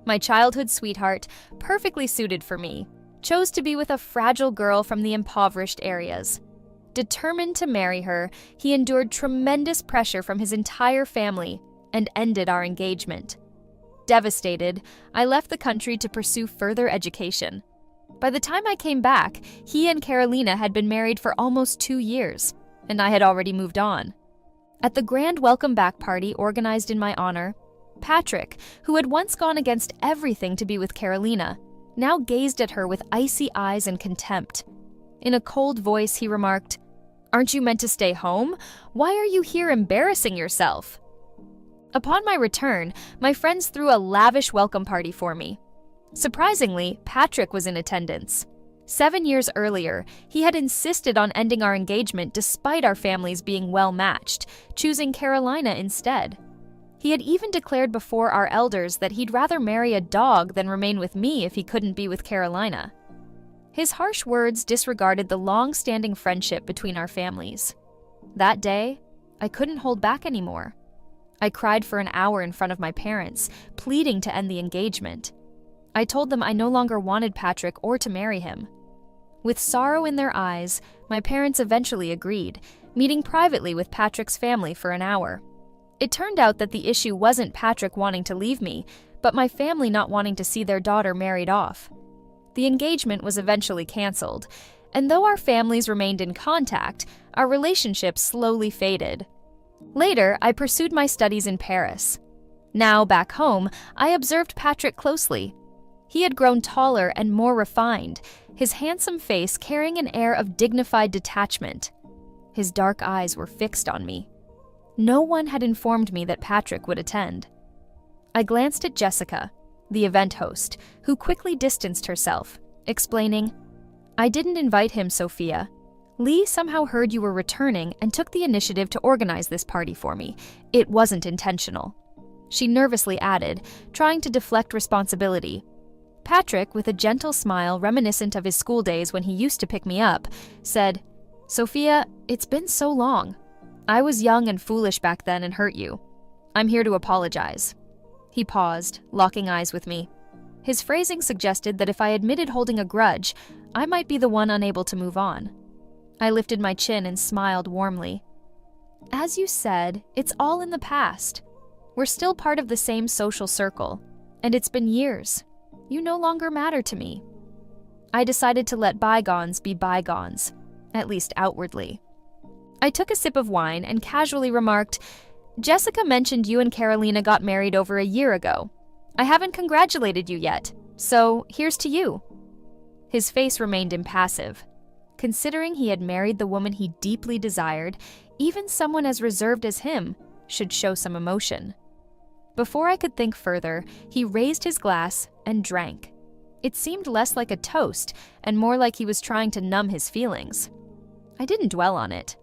My childhood sweetheart, perfectly suited for me, chose to be with a fragile girl from the impoverished areas. Determined to marry her, he endured tremendous pressure from his entire family and ended our engagement. Devastated, I left the country to pursue further education. By the time I came back, he and Carolina had been married for almost 2 years, and I had already moved on. At the grand welcome back party organized in my honor, Patrick, who had once gone against everything to be with Carolina, now gazed at her with icy eyes and contempt. In a cold voice, he remarked, "Aren't you meant to stay home? Why are you here embarrassing yourself?" Upon my return, my friends threw a lavish welcome party for me. Surprisingly, Patrick was in attendance. 7 years earlier, he had insisted on ending our engagement despite our families being well matched, choosing Carolina instead. He had even declared before our elders that he'd rather marry a dog than remain with me if he couldn't be with Carolina. His harsh words disregarded the long-standing friendship between our families. That day, I couldn't hold back anymore. I cried for an hour in front of my parents, pleading to end the engagement. I told them I no longer wanted Patrick or to marry him. With sorrow in their eyes, my parents eventually agreed, meeting privately with Patrick's family for an hour. It turned out that the issue wasn't Patrick wanting to leave me, but my family not wanting to see their daughter married off. The engagement was eventually canceled, and though our families remained in contact, our relationship slowly faded. Later, I pursued my studies in Paris. Now, back home, I observed Patrick closely. He had grown taller and more refined, his handsome face carrying an air of dignified detachment. His dark eyes were fixed on me. No one had informed me that Patrick would attend. I glanced at Jessica, the event host, who quickly distanced herself, explaining, "I didn't invite him, Sophia. Lee somehow heard you were returning and took the initiative to organize this party for me. It wasn't intentional." She nervously added, trying to deflect responsibility. Patrick, with a gentle smile reminiscent of his school days when he used to pick me up, said, "Sophia, it's been so long. I was young and foolish back then and hurt you. I'm here to apologize." He paused, locking eyes with me. His phrasing suggested that if I admitted holding a grudge, I might be the one unable to move on. I lifted my chin and smiled warmly. "As you said, it's all in the past. We're still part of the same social circle, and it's been years. You no longer matter to me." I decided to let bygones be bygones, at least outwardly. I took a sip of wine and casually remarked, "Jessica mentioned you and Carolina got married over a year ago. I haven't congratulated you yet, so here's to you." His face remained impassive. Considering he had married the woman he deeply desired, even someone as reserved as him should show some emotion. Before I could think further, he raised his glass and drank. It seemed less like a toast and more like he was trying to numb his feelings. I didn't dwell on it.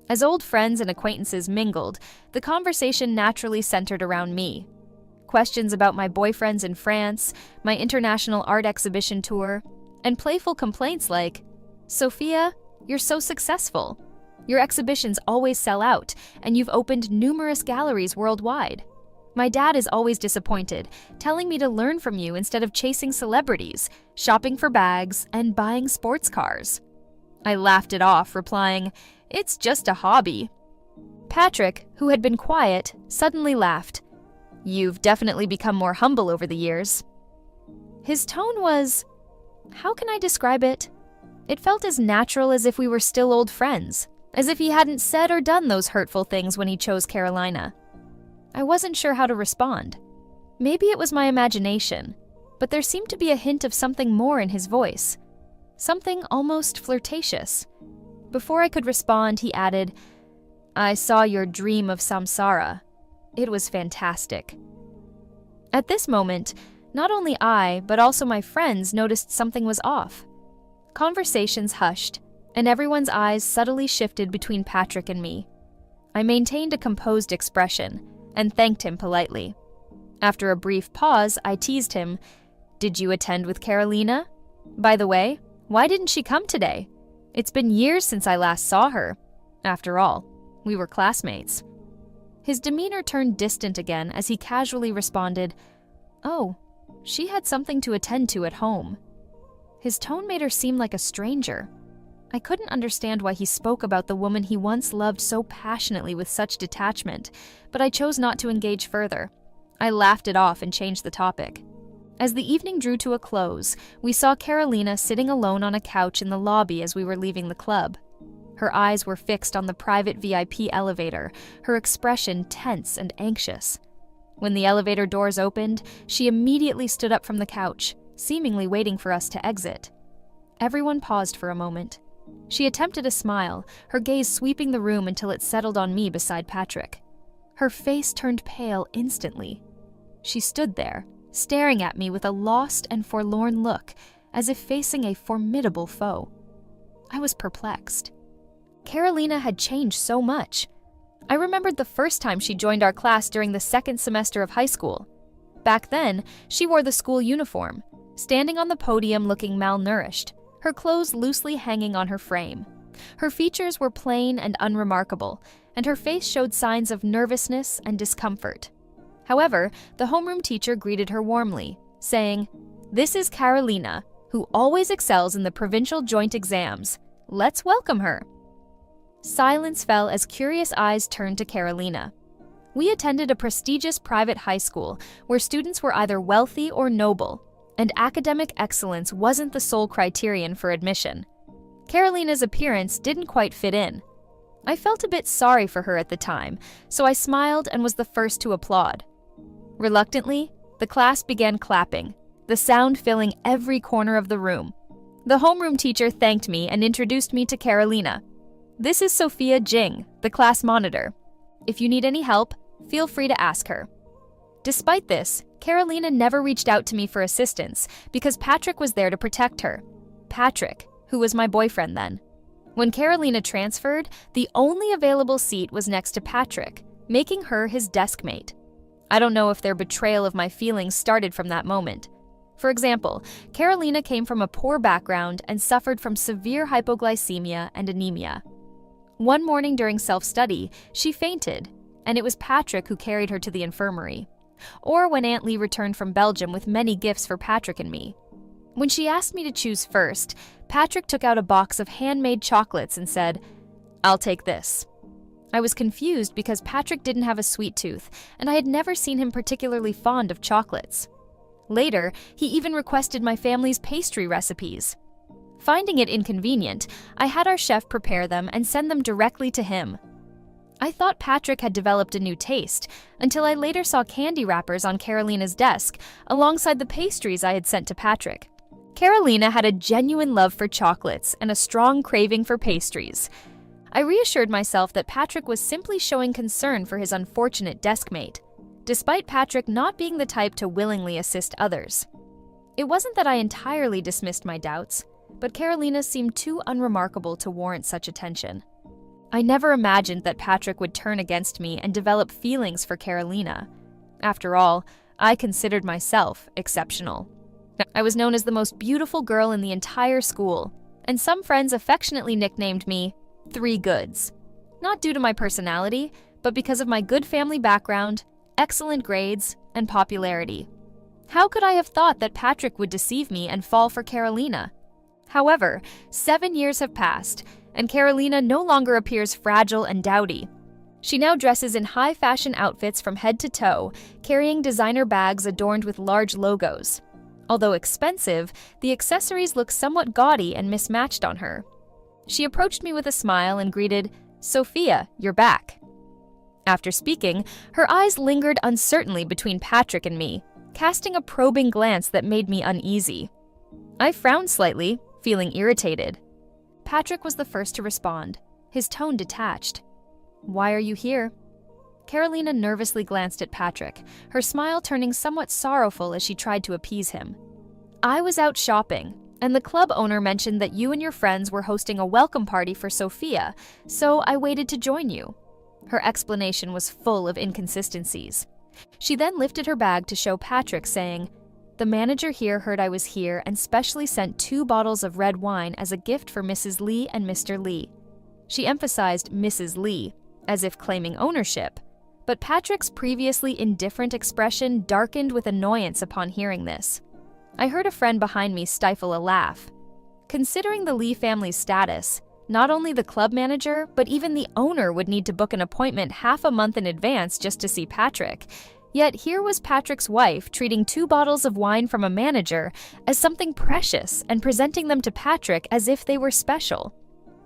As old friends and acquaintances mingled, the conversation naturally centered around me. Questions about my boyfriends in France, my international art exhibition tour, and playful complaints like, "Sophia, you're so successful. Your exhibitions always sell out, and you've opened numerous galleries worldwide. My dad is always disappointed, telling me to learn from you instead of chasing celebrities, shopping for bags, and buying sports cars." I laughed it off, replying, "It's just a hobby." Patrick, who had been quiet, suddenly laughed. "You've definitely become more humble over the years." His tone was, how can I describe it? It felt as natural as if we were still old friends, as if he hadn't said or done those hurtful things when he chose Carolina. I wasn't sure how to respond. Maybe it was my imagination, but there seemed to be a hint of something more in his voice. Something almost flirtatious. Before I could respond, he added, "I saw your dream of samsara. It was fantastic." At this moment, not only I, but also my friends noticed something was off. Conversations hushed, and everyone's eyes subtly shifted between Patrick and me. I maintained a composed expression and thanked him politely. After a brief pause, I teased him, "Did you attend with Carolina? By the way, why didn't she come today? It's been years since I last saw her. After all, we were classmates." His demeanor turned distant again as he casually responded, "Oh, she had something to attend to at home. His tone made her seem like a stranger. I couldn't understand why he spoke about the woman he once loved so passionately with such detachment, but I chose not to engage further. I laughed it off and changed the topic. As the evening drew to a close, we saw Carolina sitting alone on a couch in the lobby as we were leaving the club. Her eyes were fixed on the private VIP elevator, her expression tense and anxious. When the elevator doors opened, she immediately stood up from the couch, seemingly waiting for us to exit. Everyone paused for a moment. She attempted a smile, her gaze sweeping the room until it settled on me beside Patrick. Her face turned pale instantly. She stood there, staring at me with a lost and forlorn look, as if facing a formidable foe. I was perplexed. Carolina had changed so much. I remembered the first time she joined our class during the second semester of high school. Back then, she wore the school uniform, standing on the podium looking malnourished, her clothes loosely hanging on her frame. Her features were plain and unremarkable, and her face showed signs of nervousness and discomfort. However, the homeroom teacher greeted her warmly, saying, "This is Carolina, who always excels in the provincial joint exams. Let's welcome her." Silence fell as curious eyes turned to Carolina. We attended a prestigious private high school where students were either wealthy or noble, and academic excellence wasn't the sole criterion for admission. Carolina's appearance didn't quite fit in. I felt a bit sorry for her at the time, so I smiled and was the first to applaud. Reluctantly, the class began clapping, the sound filling every corner of the room. The homeroom teacher thanked me and introduced me to Carolina. "This is Sophia Jing, the class monitor. If you need any help, feel free to ask her." Despite this, Carolina never reached out to me for assistance because Patrick was there to protect her. Patrick, who was my boyfriend then. When Carolina transferred, the only available seat was next to Patrick, making her his desk mate. I don't know if their betrayal of my feelings started from that moment. For example, Carolina came from a poor background and suffered from severe hypoglycemia and anemia. One morning during self-study, she fainted, and it was Patrick who carried her to the infirmary. Or when Aunt Lee returned from Belgium with many gifts for Patrick and me. When she asked me to choose first, Patrick took out a box of handmade chocolates and said, "I'll take this." I was confused because Patrick didn't have a sweet tooth, and I had never seen him particularly fond of chocolates. Later, he even requested my family's pastry recipes. Finding it inconvenient, I had our chef prepare them and send them directly to him. I thought Patrick had developed a new taste, until I later saw candy wrappers on Carolina's desk, alongside the pastries I had sent to Patrick. Carolina had a genuine love for chocolates and a strong craving for pastries. I reassured myself that Patrick was simply showing concern for his unfortunate deskmate, despite Patrick not being the type to willingly assist others. It wasn't that I entirely dismissed my doubts, but Carolina seemed too unremarkable to warrant such attention. I never imagined that Patrick would turn against me and develop feelings for Carolina. After all, I considered myself exceptional. I was known as the most beautiful girl in the entire school, and some friends affectionately nicknamed me Three Goods. Not due to my personality, but because of my good family background, excellent grades, and popularity. How could I have thought that Patrick would deceive me and fall for Carolina? However, 7 years have passed, and Carolina no longer appears fragile and dowdy. She now dresses in high-fashion outfits from head to toe, carrying designer bags adorned with large logos. Although expensive, the accessories look somewhat gaudy and mismatched on her. She approached me with a smile and greeted, "Sophia, you're back." After speaking, her eyes lingered uncertainly between Patrick and me, casting a probing glance that made me uneasy. I frowned slightly, feeling irritated. Patrick was the first to respond, his tone detached. "Why are you here?" Carolina nervously glanced at Patrick, her smile turning somewhat sorrowful as she tried to appease him. "I was out shopping, and the club owner mentioned that you and your friends were hosting a welcome party for Sophia, so I waited to join you." Her explanation was full of inconsistencies. She then lifted her bag to show Patrick, saying, "The manager here heard I was here and specially sent 2 bottles of red wine as a gift for Mrs. Lee and Mr. Lee." She emphasized Mrs. Lee, as if claiming ownership, But Patrick's previously indifferent expression darkened with annoyance upon hearing this. I heard a friend behind me stifle a laugh. Considering the Lee family's status, not only the club manager, but even the owner would need to book an appointment half a month in advance just to see Patrick. Yet here was Patrick's wife treating 2 bottles of wine from a manager as something precious and presenting them to Patrick as if they were special.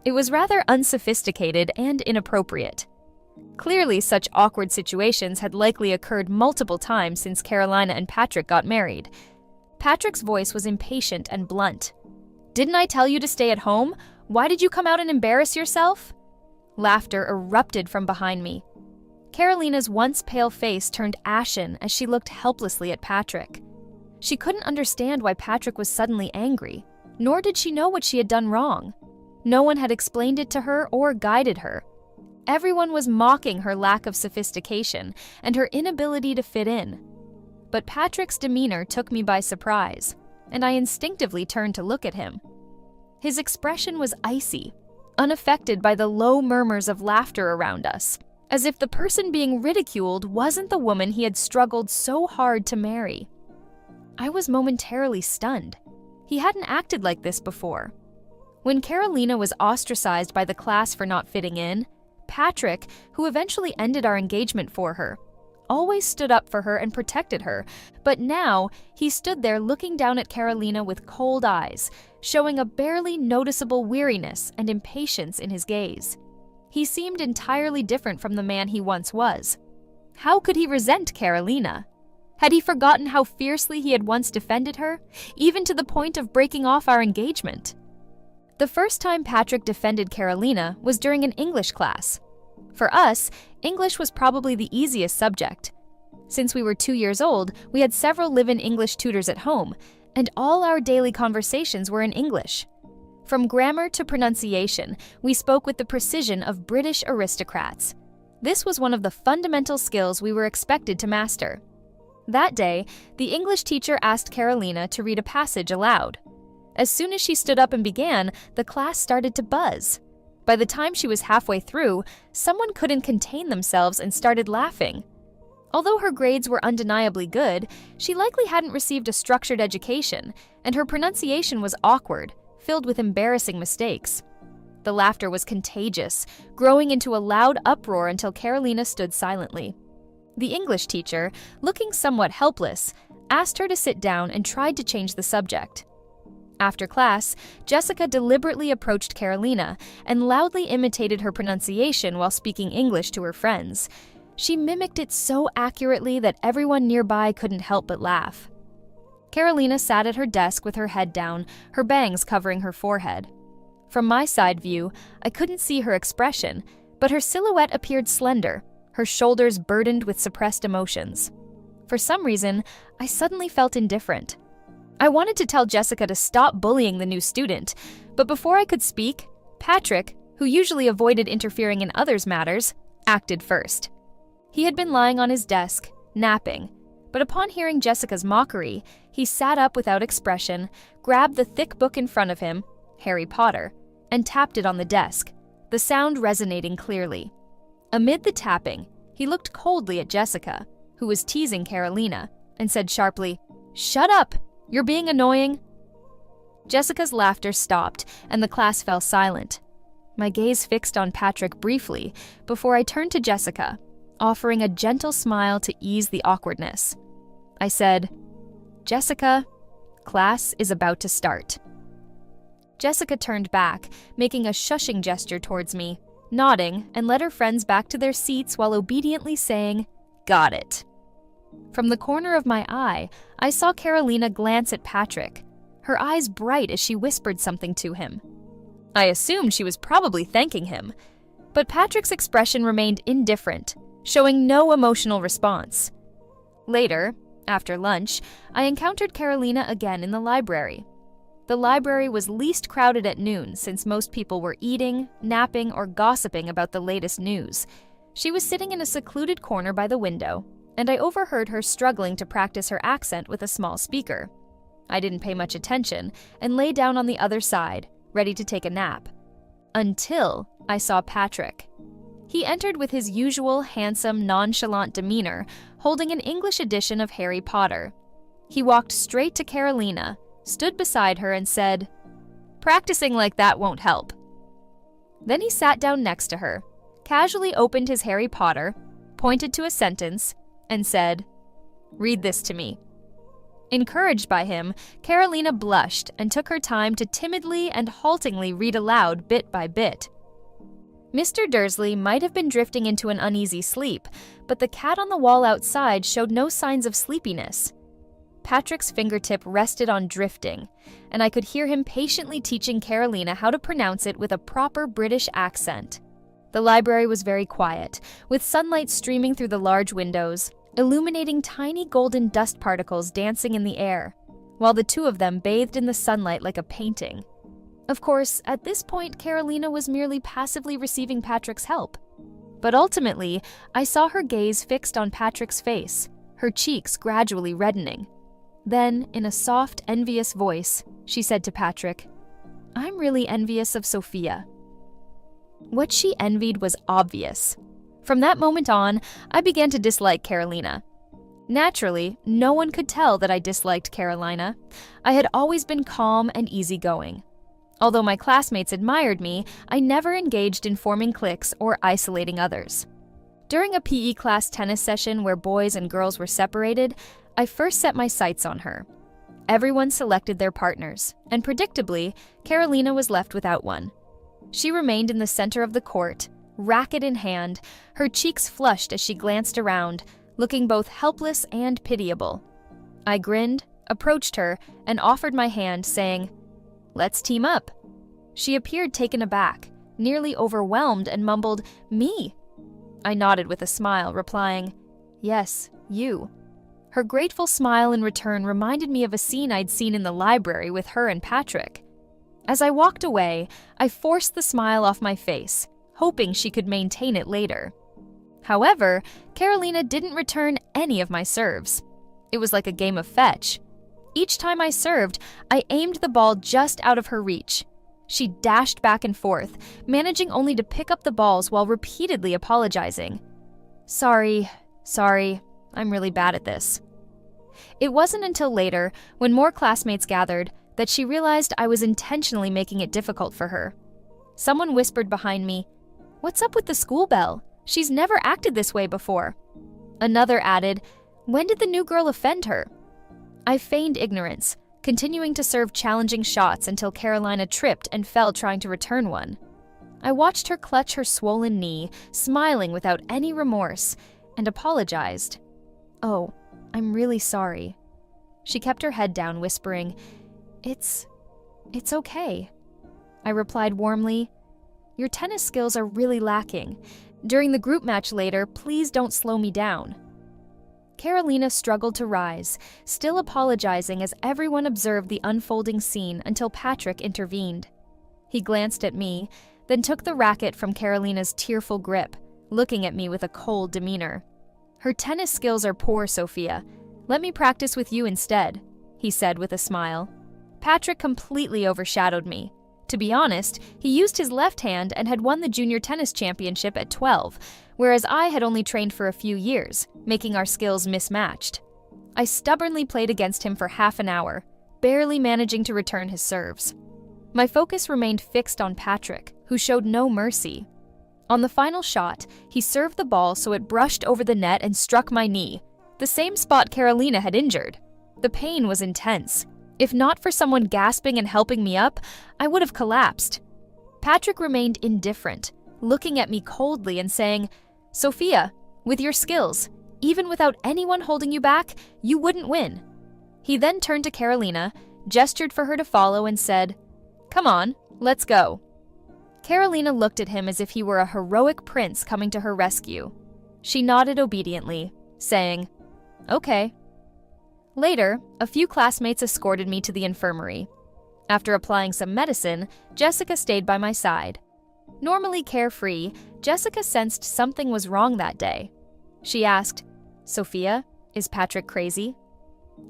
It was rather unsophisticated and inappropriate. Clearly, such awkward situations had likely occurred multiple times since Carolina and Patrick got married. Patrick's voice was impatient and blunt. "Didn't I tell you to stay at home? Why did you come out and embarrass yourself?" Laughter erupted from behind me. Carolina's once pale face turned ashen as she looked helplessly at Patrick. She couldn't understand why Patrick was suddenly angry, nor did she know what she had done wrong. No one had explained it to her or guided her. Everyone was mocking her lack of sophistication and her inability to fit in. But Patrick's demeanor took me by surprise, and I instinctively turned to look at him. His expression was icy, unaffected by the low murmurs of laughter around us, as if the person being ridiculed wasn't the woman he had struggled so hard to marry. I was momentarily stunned. He hadn't acted like this before. When Carolina was ostracized by the class for not fitting in, Patrick, who eventually ended our engagement for her, always stood up for her and protected her, but now he stood there looking down at Carolina with cold eyes, showing a barely noticeable weariness and impatience in his gaze. He seemed entirely different from the man he once was. How could he resent Carolina? Had he forgotten how fiercely he had once defended her, even to the point of breaking off our engagement? The first time Patrick defended Carolina was during an English class. For us, English was probably the easiest subject. Since we were 2 years old, we had several live-in English tutors at home, and all our daily conversations were in English. From grammar to pronunciation, we spoke with the precision of British aristocrats. This was one of the fundamental skills we were expected to master. That day, the English teacher asked Carolina to read a passage aloud. As soon as she stood up and began, the class started to buzz. By the time she was halfway through, someone couldn't contain themselves and started laughing. Although her grades were undeniably good, she likely hadn't received a structured education, and her pronunciation was awkward, filled with embarrassing mistakes. The laughter was contagious, growing into a loud uproar until Carolina stood silently. The English teacher, looking somewhat helpless, asked her to sit down and tried to change the subject. After class, Jessica deliberately approached Carolina and loudly imitated her pronunciation while speaking English to her friends. She mimicked it so accurately that everyone nearby couldn't help but laugh. Carolina sat at her desk with her head down, her bangs covering her forehead. From my side view, I couldn't see her expression, but her silhouette appeared slender, her shoulders burdened with suppressed emotions. For some reason, I suddenly felt indifferent. I wanted to tell Jessica to stop bullying the new student, but before I could speak, Patrick, who usually avoided interfering in others' matters, acted first. He had been lying on his desk, napping, but upon hearing Jessica's mockery, he sat up without expression, grabbed the thick book in front of him, Harry Potter, and tapped it on the desk, the sound resonating clearly. Amid the tapping, he looked coldly at Jessica, who was teasing Carolina, and said sharply, "Shut up! You're being annoying." Jessica's laughter stopped, and the class fell silent. My gaze fixed on Patrick briefly before I turned to Jessica, offering a gentle smile to ease the awkwardness. I said, "Jessica, class is about to start." Jessica turned back, making a shushing gesture towards me, nodding, and led her friends back to their seats while obediently saying, "Got it." From the corner of my eye, I saw Carolina glance at Patrick, her eyes bright as she whispered something to him. I assumed she was probably thanking him, but Patrick's expression remained indifferent, showing no emotional response. Later, after lunch, I encountered Carolina again in the library. The library was least crowded at noon since most people were eating, napping, or gossiping about the latest news. She was sitting in a secluded corner by the window, and I overheard her struggling to practice her accent with a small speaker. I didn't pay much attention and lay down on the other side, ready to take a nap. Until I saw Patrick. He entered with his usual handsome, nonchalant demeanor, holding an English edition of Harry Potter. He walked straight to Carolina, stood beside her, and said, "Practicing like that won't help." Then he sat down next to her, casually opened his Harry Potter, pointed to a sentence, and said, "Read this to me." Encouraged by him, Carolina blushed and took her time to timidly and haltingly read aloud bit by bit. Mr. Dursley might have been drifting into an uneasy sleep, but the cat on the wall outside showed no signs of sleepiness. Patrick's fingertip rested on drifting, and I could hear him patiently teaching Carolina how to pronounce it with a proper British accent. The library was very quiet, with sunlight streaming through the large windows, illuminating tiny golden dust particles dancing in the air, while the two of them bathed in the sunlight like a painting. Of course, at this point, Carolina was merely passively receiving Patrick's help. But ultimately, I saw her gaze fixed on Patrick's face, her cheeks gradually reddening. Then, in a soft, envious voice, she said to Patrick, "I'm really envious of Sophia." What she envied was obvious. From that moment on, I began to dislike Carolina. Naturally, no one could tell that I disliked Carolina. I had always been calm and easygoing. Although my classmates admired me, I never engaged in forming cliques or isolating others. During a PE class tennis session where boys and girls were separated, I first set my sights on her. Everyone selected their partners, and predictably, Carolina was left without one. She remained in the center of the court, racket in hand, her cheeks flushed as she glanced around, looking both helpless and pitiable. I grinned, approached her, and offered my hand, saying, "Let's team up." She appeared taken aback, nearly overwhelmed, and mumbled, "Me?" I nodded with a smile, replying, "Yes, you." Her grateful smile in return reminded me of a scene I'd seen in the library with her and Patrick. As I walked away, I forced the smile off my face, hoping she could maintain it later. However, Carolina didn't return any of my serves. It was like a game of fetch. Each time I served, I aimed the ball just out of her reach. She dashed back and forth, managing only to pick up the balls while repeatedly apologizing. Sorry, I'm really bad at this." It wasn't until later, when more classmates gathered, that she realized I was intentionally making it difficult for her. Someone whispered behind me, "What's up with the school bell? She's never acted this way before." Another added, "When did the new girl offend her?" I feigned ignorance, continuing to serve challenging shots until Carolina tripped and fell trying to return one. I watched her clutch her swollen knee, smiling without any remorse, and apologized. "Oh, I'm really sorry." She kept her head down, whispering, It's okay." I replied warmly, "Your tennis skills are really lacking. During the group match later, please don't slow me down." Carolina struggled to rise, still apologizing as everyone observed the unfolding scene until Patrick intervened. He glanced at me, then took the racket from Carolina's tearful grip, looking at me with a cold demeanor. "Her tennis skills are poor, Sophia. Let me practice with you instead," he said with a smile. Patrick completely overshadowed me. To be honest, he used his left hand and had won the junior tennis championship at 12, whereas I had only trained for a few years, making our skills mismatched. I stubbornly played against him for half an hour, barely managing to return his serves. My focus remained fixed on Patrick, who showed no mercy. On the final shot, he served the ball so it brushed over the net and struck my knee, the same spot Carolina had injured. The pain was intense. If not for someone gasping and helping me up, I would have collapsed. Patrick remained indifferent, looking at me coldly and saying, "Sophia, with your skills, even without anyone holding you back, you wouldn't win." He then turned to Carolina, gestured for her to follow, and said, "Come on, let's go." Carolina looked at him as if he were a heroic prince coming to her rescue. She nodded obediently, saying, "Okay." Later, a few classmates escorted me to the infirmary. After applying some medicine, Jessica stayed by my side. Normally carefree, Jessica sensed something was wrong that day. She asked, "Sophia, is Patrick crazy?"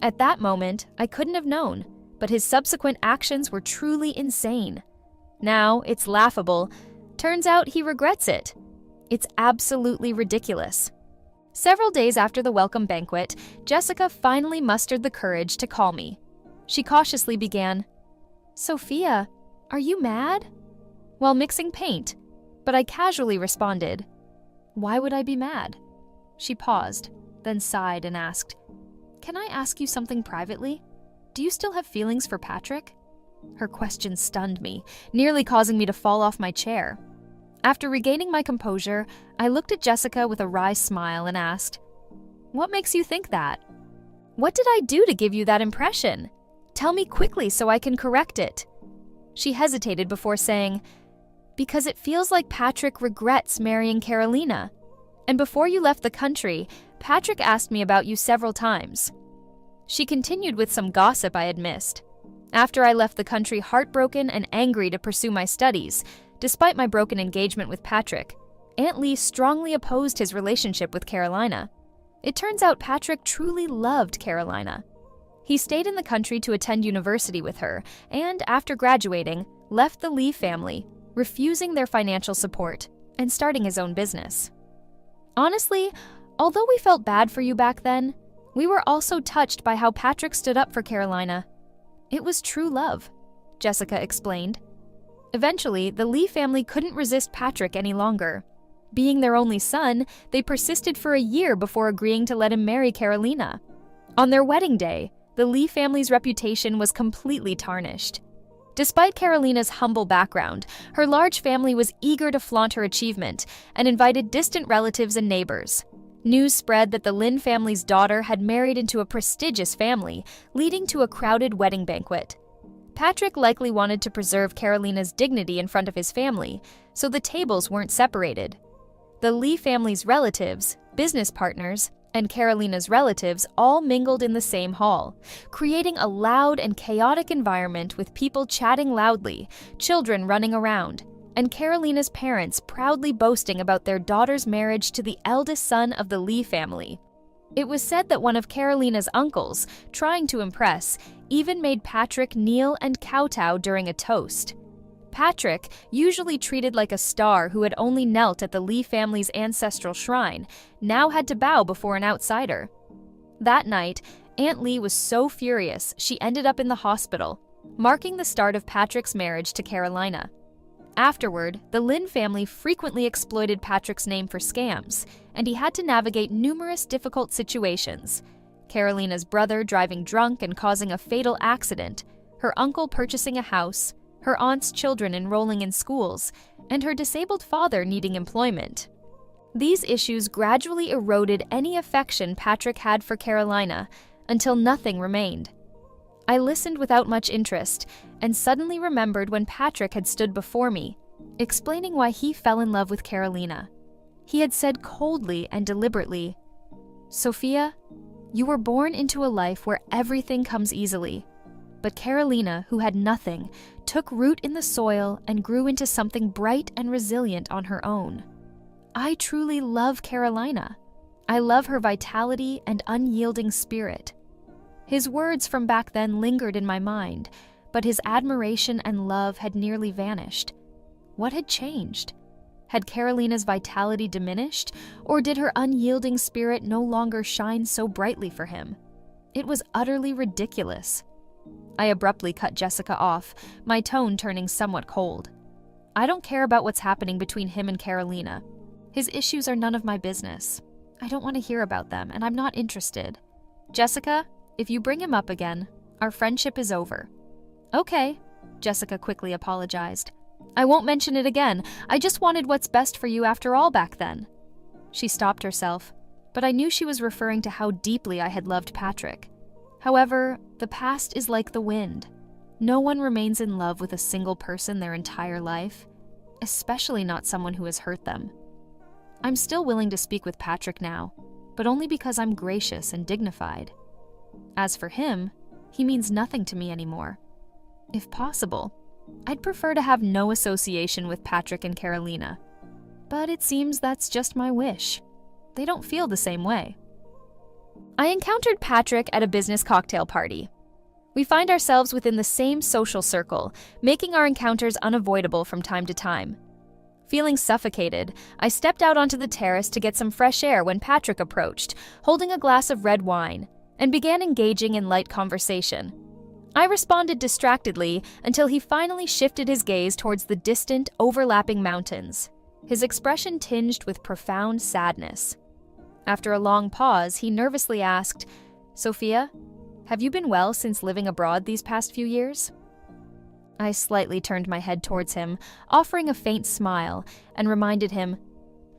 At that moment, I couldn't have known, but his subsequent actions were truly insane. Now, it's laughable. Turns out he regrets it. It's absolutely ridiculous. Several days after the welcome banquet, Jessica finally mustered the courage to call me. She cautiously began, "Sophia, are you mad?" while mixing paint, but I casually responded, "Why would I be mad?" She paused, then sighed and asked, "Can I ask you something privately? Do you still have feelings for Patrick?" Her question stunned me, nearly causing me to fall off my chair. After regaining my composure, I looked at Jessica with a wry smile and asked, "What makes you think that? What did I do to give you that impression? Tell me quickly so I can correct it." She hesitated before saying, "Because it feels like Patrick regrets marrying Carolina. And before you left the country, Patrick asked me about you several times." She continued with some gossip I had missed. After I left the country heartbroken and angry to pursue my studies, despite my broken engagement with Patrick, Aunt Lee strongly opposed his relationship with Carolina. It turns out Patrick truly loved Carolina. He stayed in the country to attend university with her, and after graduating, left the Lee family, refusing their financial support, and starting his own business. Honestly, although we felt bad for you back then, we were also touched by how Patrick stood up for Carolina. It was true love, Jessica explained. Eventually, the Lee family couldn't resist Patrick any longer. Being their only son, they persisted for a year before agreeing to let him marry Carolina. On their wedding day, the Lee family's reputation was completely tarnished. Despite Carolina's humble background, her large family was eager to flaunt her achievement and invited distant relatives and neighbors. News spread that the Lynn family's daughter had married into a prestigious family, leading to a crowded wedding banquet. Patrick likely wanted to preserve Carolina's dignity in front of his family, so the tables weren't separated. The Lee family's relatives, business partners, and Carolina's relatives all mingled in the same hall, creating a loud and chaotic environment with people chatting loudly, children running around, and Carolina's parents proudly boasting about their daughter's marriage to the eldest son of the Lee family. It was said that one of Carolina's uncles, trying to impress, even made Patrick kneel and kowtow during a toast. Patrick, usually treated like a star who had only knelt at the Lee family's ancestral shrine, now had to bow before an outsider. That night, Aunt Lee was so furious she ended up in the hospital, marking the start of Patrick's marriage to Carolina. Afterward, the Lynn family frequently exploited Patrick's name for scams, and he had to navigate numerous difficult situations. Carolina's brother driving drunk and causing a fatal accident, her uncle purchasing a house, her aunt's children enrolling in schools, and her disabled father needing employment. These issues gradually eroded any affection Patrick had for Carolina until nothing remained. I listened without much interest and suddenly remembered when Patrick had stood before me, explaining why he fell in love with Carolina. He had said coldly and deliberately, "Sophia, you were born into a life where everything comes easily. But Carolina, who had nothing, took root in the soil and grew into something bright and resilient on her own. I truly love Carolina. I love her vitality and unyielding spirit." His words from back then lingered in my mind, but his admiration and love had nearly vanished. What had changed? Had Carolina's vitality diminished, or did her unyielding spirit no longer shine so brightly for him? It was utterly ridiculous. I abruptly cut Jessica off, my tone turning somewhat cold. I don't care about what's happening between him and Carolina. His issues are none of my business. I don't want to hear about them, and I'm not interested. Jessica, if you bring him up again, our friendship is over. Okay, Jessica quickly apologized. I won't mention it again. I just wanted what's best for you after all back then. She stopped herself, but I knew she was referring to how deeply I had loved Patrick. However, the past is like the wind. No one remains in love with a single person their entire life, especially not someone who has hurt them. I'm still willing to speak with Patrick now, but only because I'm gracious and dignified. As for him, he means nothing to me anymore. If possible, I'd prefer to have no association with Patrick and Carolina. But it seems that's just my wish. They don't feel the same way. I encountered Patrick at a business cocktail party. We find ourselves within the same social circle, making our encounters unavoidable from time to time. Feeling suffocated, I stepped out onto the terrace to get some fresh air when Patrick approached, holding a glass of red wine, and began engaging in light conversation. I responded distractedly until he finally shifted his gaze towards the distant, overlapping mountains, his expression tinged with profound sadness. After a long pause, he nervously asked, "Sophia, have you been well since living abroad these past few years?" I slightly turned my head towards him, offering a faint smile, and reminded him,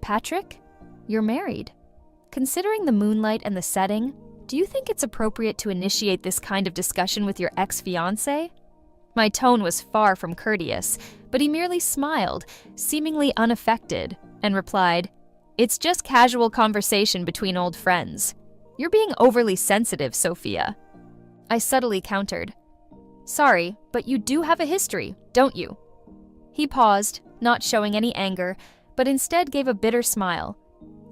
"Patrick, you're married. Considering the moonlight and the setting, do you think it's appropriate to initiate this kind of discussion with your ex-fiancé?" My tone was far from courteous, but he merely smiled, seemingly unaffected, and replied, "It's just casual conversation between old friends. You're being overly sensitive, Sophia." I subtly countered, "Sorry, but you do have a history, don't you?" He paused, not showing any anger, but instead gave a bitter smile.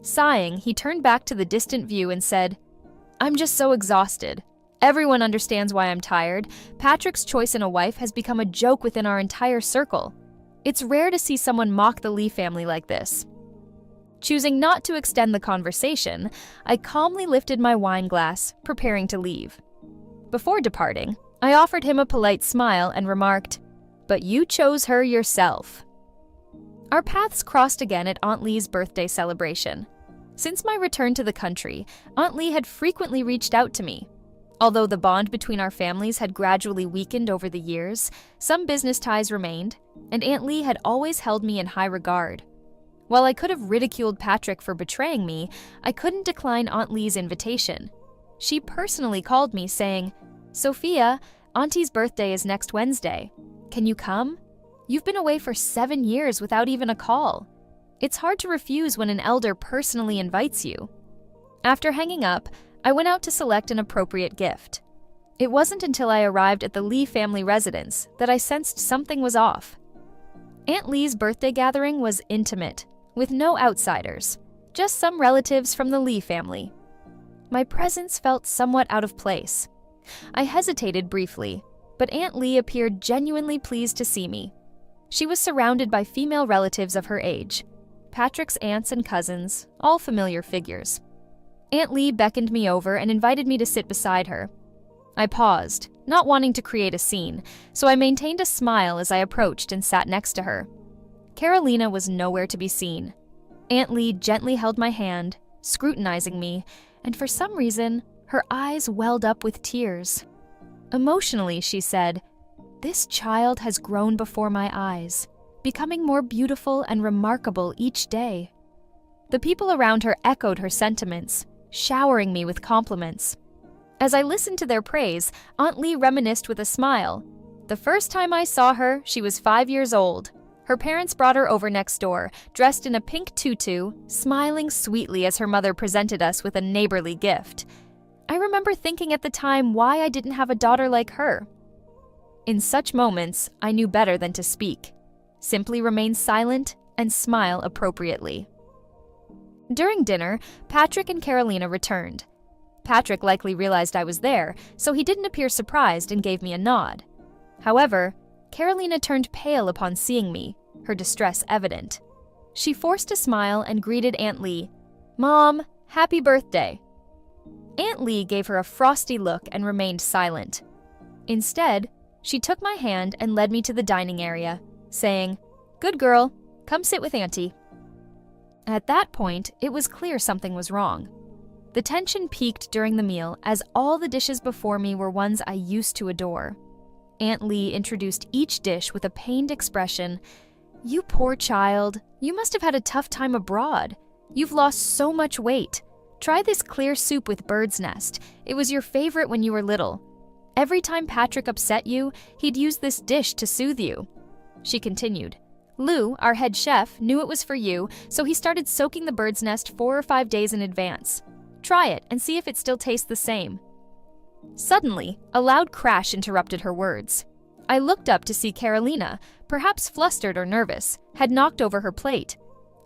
Sighing, he turned back to the distant view and said, "I'm just so exhausted. Everyone understands why I'm tired. Patrick's choice in a wife has become a joke within our entire circle. It's rare to see someone mock the Lee family like this." Choosing not to extend the conversation, I calmly lifted my wine glass, preparing to leave. Before departing, I offered him a polite smile and remarked, "But you chose her yourself." Our paths crossed again at Aunt Lee's birthday celebration. Since my return to the country, Aunt Lee had frequently reached out to me. Although the bond between our families had gradually weakened over the years, some business ties remained, and Aunt Lee had always held me in high regard. While I could have ridiculed Patrick for betraying me, I couldn't decline Aunt Lee's invitation. She personally called me saying, "Sophia, Auntie's birthday is next Wednesday. Can you come? You've been away for 7 years without even a call. It's hard to refuse when an elder personally invites you." After hanging up, I went out to select an appropriate gift. It wasn't until I arrived at the Lee family residence that I sensed something was off. Aunt Lee's birthday gathering was intimate, with no outsiders, just some relatives from the Lee family. My presence felt somewhat out of place. I hesitated briefly, but Aunt Lee appeared genuinely pleased to see me. She was surrounded by female relatives of her age, Patrick's aunts and cousins, all familiar figures. Aunt Lee beckoned me over and invited me to sit beside her. I paused, not wanting to create a scene, so I maintained a smile as I approached and sat next to her. Carolina was nowhere to be seen. Aunt Lee gently held my hand, scrutinizing me, and for some reason, her eyes welled up with tears. Emotionally, she said, "This child has grown before my eyes, becoming more beautiful and remarkable each day." The people around her echoed her sentiments, showering me with compliments. As I listened to their praise, Aunt Lee reminisced with a smile. "The first time I saw her, she was 5 years old. Her parents brought her over next door, dressed in a pink tutu, smiling sweetly as her mother presented us with a neighborly gift. I remember thinking at the time why I didn't have a daughter like her." In such moments, I knew better than to speak. Simply remain silent and smile appropriately. During dinner, Patrick and Carolina returned. Patrick likely realized I was there, so he didn't appear surprised and gave me a nod. However, Carolina turned pale upon seeing me, her distress evident. She forced a smile and greeted Aunt Lee. "Mom, happy birthday." Aunt Lee gave her a frosty look and remained silent. Instead, she took my hand and led me to the dining area, saying, "Good girl, come sit with Auntie." At that point, it was clear something was wrong. The tension peaked during the meal as all the dishes before me were ones I used to adore. Aunt Lee introduced each dish with a pained expression. "You poor child, you must have had a tough time abroad. You've lost so much weight. Try this clear soup with bird's nest. It was your favorite when you were little. Every time Patrick upset you, he'd use this dish to soothe you." She continued, "Lou, our head chef, knew it was for you, so he started soaking the bird's nest 4 or 5 days in advance. Try it and see if it still tastes the same." Suddenly, a loud crash interrupted her words. I looked up to see Carolina, perhaps flustered or nervous, had knocked over her plate.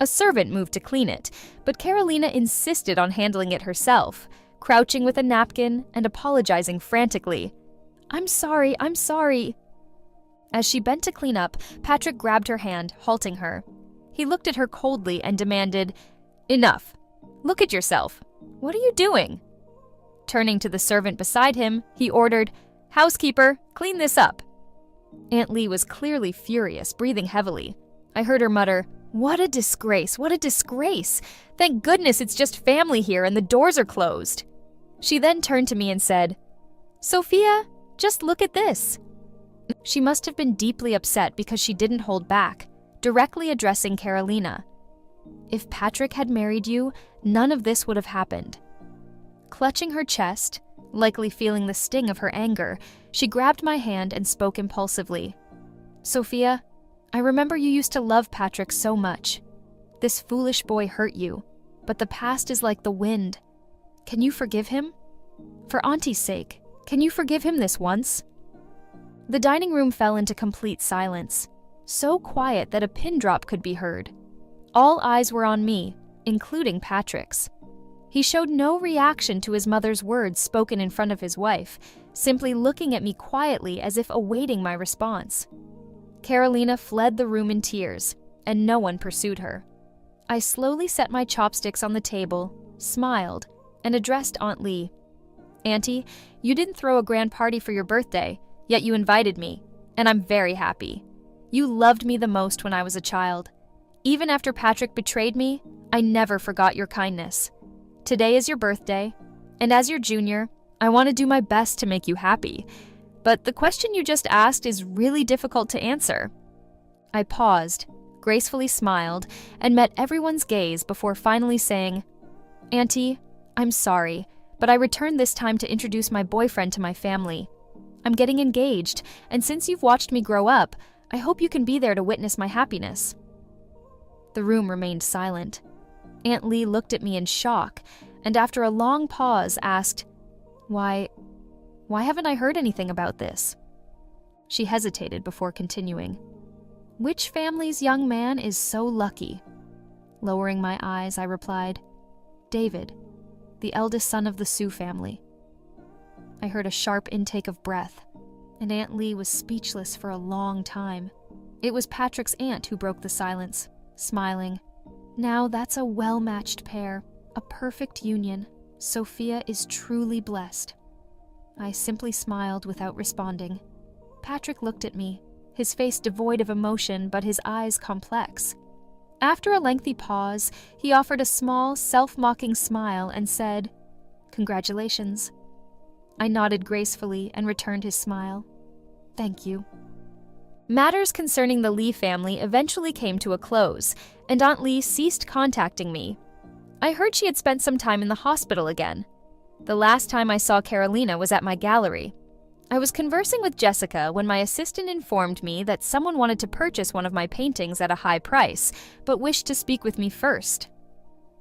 A servant moved to clean it, but Carolina insisted on handling it herself, crouching with a napkin and apologizing frantically. I'm sorry." As she bent to clean up, Patrick grabbed her hand, halting her. He looked at her coldly and demanded, "Enough. Look at yourself. What are you doing?" Turning to the servant beside him, he ordered, "Housekeeper, clean this up." Aunt Lee was clearly furious, breathing heavily. I heard her mutter, "What a disgrace, what a disgrace! Thank goodness it's just family here and the doors are closed." She then turned to me and said, "Sophia, just look at this." She must have been deeply upset because she didn't hold back, directly addressing Carolina. "If Patrick had married you, none of this would have happened." Clutching her chest, likely feeling the sting of her anger, she grabbed my hand and spoke impulsively. "Sophia, I remember you used to love Patrick so much. This foolish boy hurt you, but the past is like the wind. Can you forgive him? For Auntie's sake, can you forgive him this once?" The dining room fell into complete silence, so quiet that a pin drop could be heard. All eyes were on me, including Patrick's. He showed no reaction to his mother's words spoken in front of his wife, simply looking at me quietly as if awaiting my response. Carolina fled the room in tears, and no one pursued her. I slowly set my chopsticks on the table, smiled, and addressed Aunt Lee. "Auntie, you didn't throw a grand party for your birthday, yet you invited me, and I'm very happy. You loved me the most when I was a child. Even after Patrick betrayed me, I never forgot your kindness. Today is your birthday, and as your junior, I want to do my best to make you happy. But the question you just asked is really difficult to answer." I paused, gracefully smiled, and met everyone's gaze before finally saying, "Auntie, I'm sorry, but I returned this time to introduce my boyfriend to my family. I'm getting engaged, and since you've watched me grow up, I hope you can be there to witness my happiness." The room remained silent. Aunt Lee looked at me in shock, and after a long pause asked, Why haven't I heard anything about this?" She hesitated before continuing. "Which family's young man is so lucky?" Lowering my eyes, I replied, "David, the eldest son of the Sioux family." I heard a sharp intake of breath, and Aunt Lee was speechless for a long time. It was Patrick's aunt who broke the silence, smiling. "Now that's a well-matched pair, a perfect union. Sophia is truly blessed." I simply smiled without responding. Patrick looked at me, his face devoid of emotion but his eyes complex. After a lengthy pause, he offered a small, self-mocking smile and said, "Congratulations." I nodded gracefully and returned his smile. "Thank you." Matters concerning the Lee family eventually came to a close, and Aunt Lee ceased contacting me. I heard she had spent some time in the hospital again. The last time I saw Carolina was at my gallery. I was conversing with Jessica when my assistant informed me that someone wanted to purchase one of my paintings at a high price, but wished to speak with me first.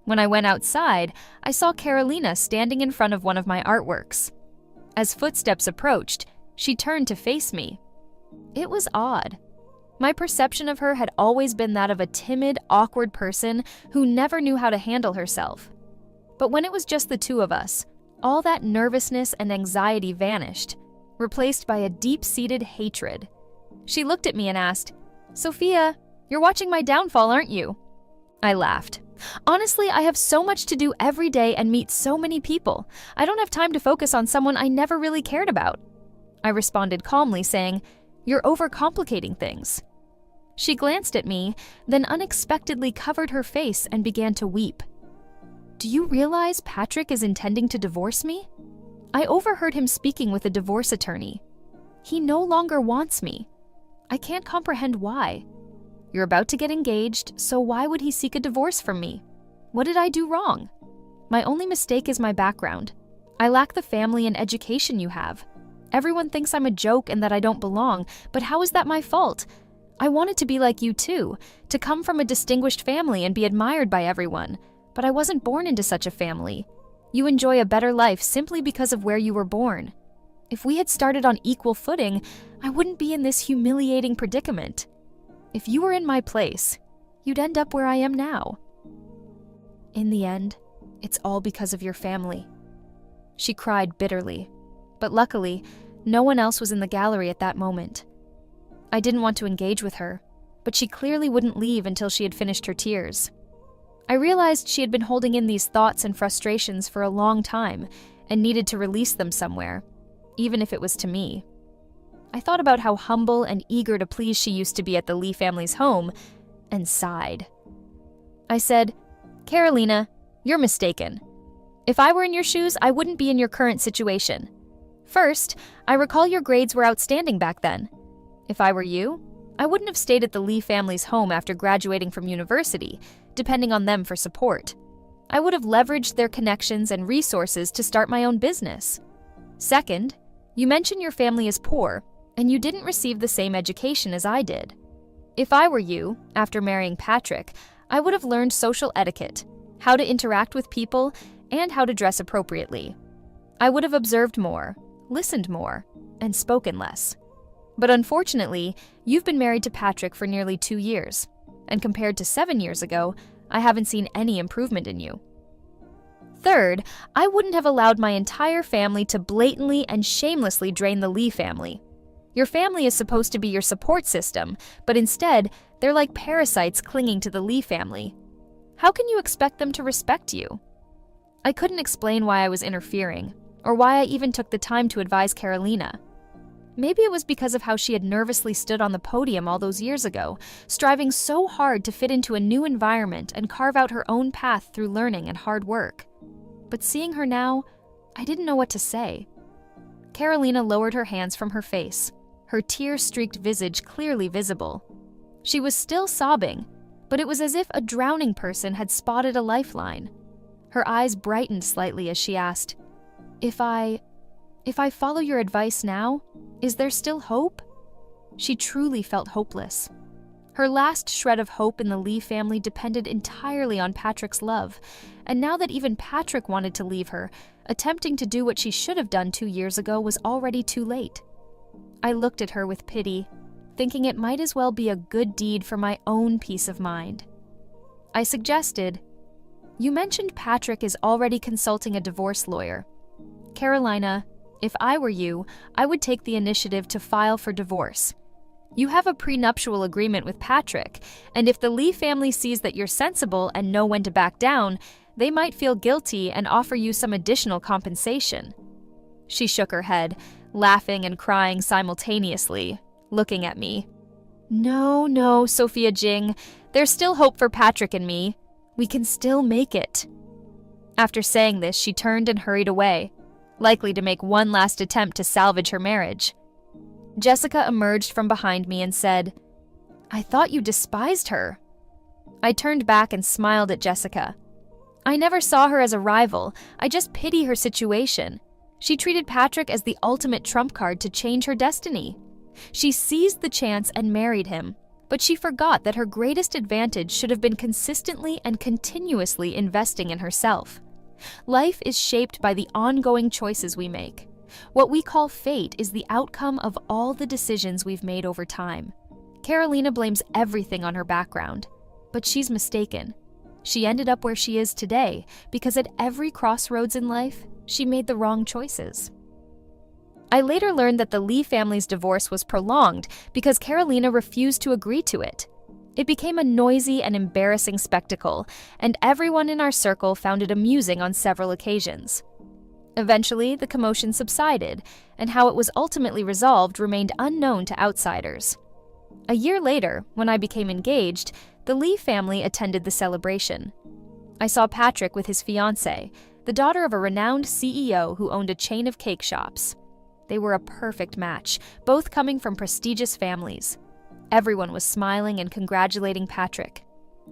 When I went outside, I saw Carolina standing in front of one of my artworks. As footsteps approached, she turned to face me. It was odd. My perception of her had always been that of a timid, awkward person who never knew how to handle herself. But when it was just the two of us, all that nervousness and anxiety vanished, replaced by a deep-seated hatred. She looked at me and asked, "Sophia, you're watching my downfall, aren't you?" I laughed. "Honestly, I have so much to do every day and meet so many people. I don't have time to focus on someone I never really cared about." I responded calmly, saying, "You're overcomplicating things." She glanced at me, then unexpectedly covered her face and began to weep. "Do you realize Patrick is intending to divorce me? I overheard him speaking with a divorce attorney. He no longer wants me. I can't comprehend why. You're about to get engaged, so why would he seek a divorce from me? What did I do wrong? My only mistake is my background. I lack the family and education you have. Everyone thinks I'm a joke and that I don't belong, but how is that my fault? I wanted to be like you too, to come from a distinguished family and be admired by everyone, but I wasn't born into such a family. You enjoy a better life simply because of where you were born. If we had started on equal footing, I wouldn't be in this humiliating predicament. If you were in my place, you'd end up where I am now. In the end, it's all because of your family." She cried bitterly, but luckily, no one else was in the gallery at that moment. I didn't want to engage with her, but she clearly wouldn't leave until she had finished her tears. I realized she had been holding in these thoughts and frustrations for a long time and needed to release them somewhere, even if it was to me. I thought about how humble and eager to please she used to be at the Lee family's home and sighed. I said, "Carolina, you're mistaken. If I were in your shoes, I wouldn't be in your current situation. First, I recall your grades were outstanding back then. If I were you, I wouldn't have stayed at the Lee family's home after graduating from university, depending on them for support. I would have leveraged their connections and resources to start my own business. Second, you mentioned your family is poor, and you didn't receive the same education as I did. If I were you, after marrying Patrick, I would have learned social etiquette, how to interact with people, and how to dress appropriately. I would have observed more, listened more, and spoken less. But unfortunately, you've been married to Patrick for nearly 2 years, and compared to 7 years ago, I haven't seen any improvement in you. Third, I wouldn't have allowed my entire family to blatantly and shamelessly drain the Lee family. Your family is supposed to be your support system, but instead, they're like parasites clinging to the Lee family. How can you expect them to respect you?" I couldn't explain why I was interfering, or why I even took the time to advise Carolina. Maybe it was because of how she had nervously stood on the podium all those years ago, striving so hard to fit into a new environment and carve out her own path through learning and hard work. But seeing her now, I didn't know what to say. Carolina lowered her hands from her face, her tear-streaked visage clearly visible. She was still sobbing, but it was as if a drowning person had spotted a lifeline. Her eyes brightened slightly as she asked, If I follow your advice now, is there still hope?" She truly felt hopeless. Her last shred of hope in the Lee family depended entirely on Patrick's love, and now that even Patrick wanted to leave her, attempting to do what she should have done 2 years ago was already too late. I looked at her with pity, thinking it might as well be a good deed for my own peace of mind. I suggested, "You mentioned Patrick is already consulting a divorce lawyer. Carolina, if I were you, I would take the initiative to file for divorce. You have a prenuptial agreement with Patrick, and if the Lee family sees that you're sensible and know when to back down, they might feel guilty and offer you some additional compensation." She shook her head, laughing and crying simultaneously, looking at me. No, Sophia Jing. There's still hope for Patrick and me. We can still make it." After saying this, she turned and hurried away, likely to make one last attempt to salvage her marriage. Jessica emerged from behind me and said, "I thought you despised her." I turned back and smiled at Jessica. "I never saw her as a rival. I just pity her situation. She treated Patrick as the ultimate trump card to change her destiny. She seized the chance and married him, but she forgot that her greatest advantage should have been consistently and continuously investing in herself. Life is shaped by the ongoing choices we make. What we call fate is the outcome of all the decisions we've made over time. Carolina blames everything on her background, but she's mistaken. She ended up where she is today because at every crossroads in life, she made the wrong choices." I later learned that the Lee family's divorce was prolonged because Carolina refused to agree to it. It became a noisy and embarrassing spectacle, and everyone in our circle found it amusing on several occasions. Eventually, the commotion subsided, and how it was ultimately resolved remained unknown to outsiders. A year later, when I became engaged, the Lee family attended the celebration. I saw Patrick with his fiancée, the daughter of a renowned CEO who owned a chain of cake shops. They were a perfect match, both coming from prestigious families. Everyone was smiling and congratulating Patrick.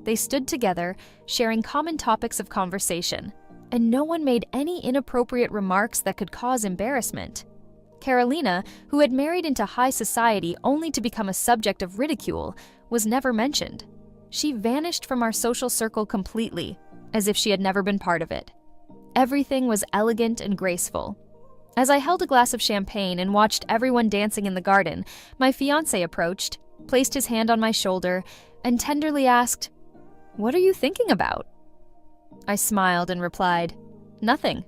They stood together, sharing common topics of conversation, and no one made any inappropriate remarks that could cause embarrassment. Carolina, who had married into high society only to become a subject of ridicule, was never mentioned. She vanished from our social circle completely, as if she had never been part of it. Everything was elegant and graceful. As I held a glass of champagne and watched everyone dancing in the garden, my fiancé approached, placed his hand on my shoulder, and tenderly asked, "What are you thinking about?" I smiled and replied, "Nothing.